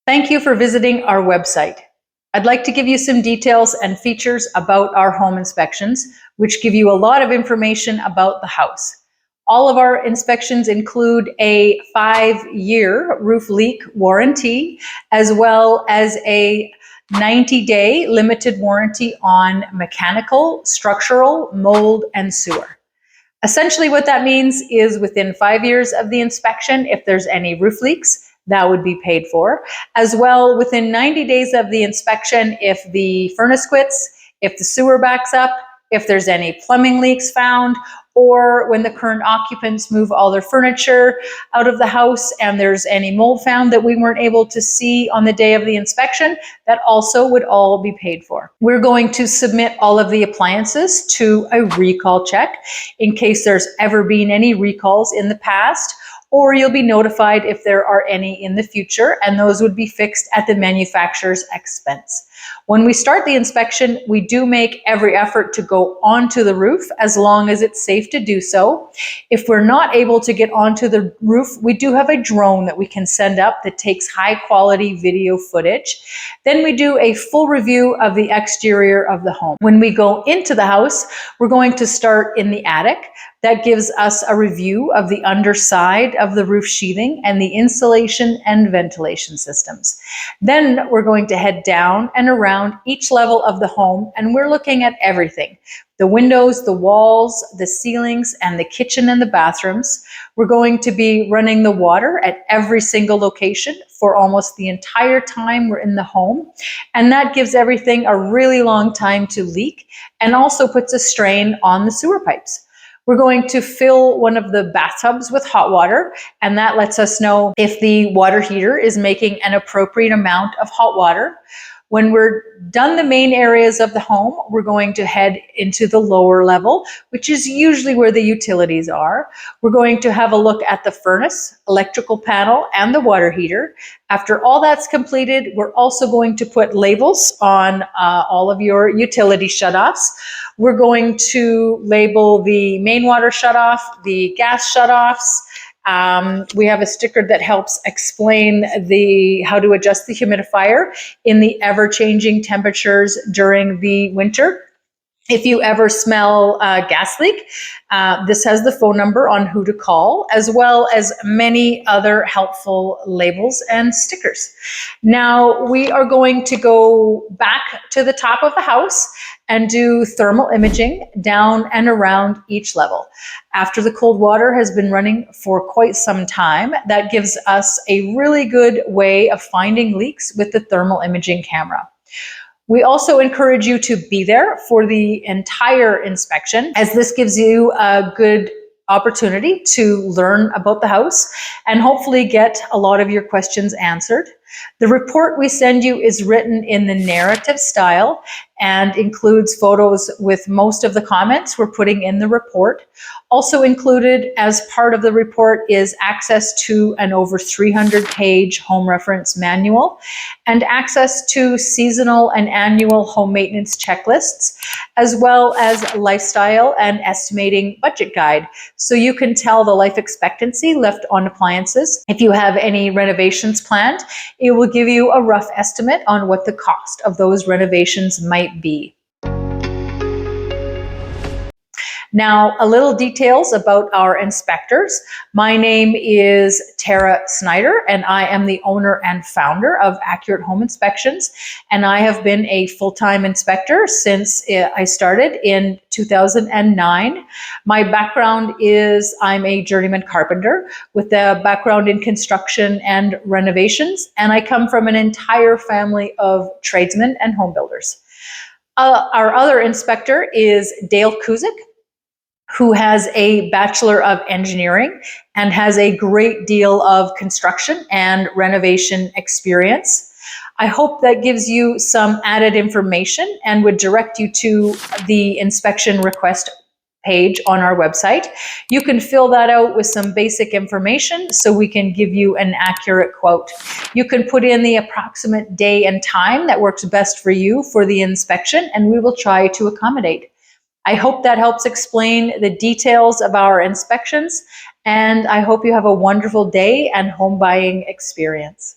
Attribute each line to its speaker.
Speaker 1: Thank you for visiting our website. I'd like to give you some details and features about our home inspections, which give you a lot of information about the house. All of our inspections include a 5-year roof leak warranty, as well as a 90-day limited warranty on mechanical, structural, mold, and sewer. Essentially what that means is within 5 years of the inspection, if there's any roof leaks, that would be paid for. As well, within 90 days of the inspection, if the furnace quits, if the sewer backs up, if there's any plumbing leaks found, or when the current occupants move all their furniture out of the house and there's any mold found that we weren't able to see on the day of the inspection, that also would all be paid for. We're going to submit all of the appliances to a recall check in case there's ever been any recalls in the past, or you'll be notified if there are any in the future, and those would be fixed at the manufacturer's expense. When we start the inspection, we do make every effort to go onto the roof as long as it's safe to do so. If we're not able to get onto the roof, we do have a drone that we can send up that takes high quality video footage. Then we do a full review of the exterior of the home. When we go into the house, we're going to start in the attic. That gives us a review of the underside of the roof sheathing and the insulation and ventilation systems. Then we're going to head down and around each level of the home, and we're looking at everything. The windows, the walls, the ceilings, and the kitchen and the bathrooms. We're going to be running the water at every single location for almost the entire time we're in the home. And that gives everything a really long time to leak and also puts a strain on the sewer pipes. We're going to fill one of the bathtubs with hot water, and that lets us know if the water heater is making an appropriate amount of hot water. When we're done the main areas of the home, we're going to head into the lower level, which is usually where the utilities are. We're going to have a look at the furnace, electrical panel, and the water heater. After all that's completed, we're also going to put labels on all of your utility shutoffs. We're going to label the main water shutoff, the gas shutoffs. We have a sticker that helps explain how to adjust the humidifier in the ever-changing temperatures during the winter. If you ever smell a gas leak, this has the phone number on who to call, as well as many other helpful labels and stickers. Now, we are going to go back to the top of the house and do thermal imaging down and around each level. After the cold water has been running for quite some time, that gives us a really good way of finding leaks with the thermal imaging camera. We also encourage you to be there for the entire inspection, as this gives you a good opportunity to learn about the house and hopefully get a lot of your questions answered. The report we send you is written in the narrative style and includes photos with most of the comments we're putting in the report. Also included as part of the report is access to an over 300-page home reference manual and access to seasonal and annual home maintenance checklists, as well as lifestyle and estimating budget guide, so you can tell the life expectancy left on appliances. If you have any renovations planned, it will give you a rough estimate on what the cost of those renovations might be. Now, a little details about our inspectors. My name is Terra Snyder, and I am the owner and founder of Accurate Home Inspections, and I have been a full-time inspector since I started in 2009. My background is I'm a journeyman carpenter with a background in construction and renovations, and I come from an entire family of tradesmen and home builders. Our other inspector is Dale Kuzik, who has a Bachelor of Engineering and has a great deal of construction and renovation experience. I hope that gives you some added information and would direct you to the inspection request page on our website. You can fill that out with some basic information so we can give you an accurate quote. You can put in the approximate day and time that works best for you for the inspection, and we will try to accommodate. I hope that helps explain the details of our inspections, and I hope you have a wonderful day and home buying experience.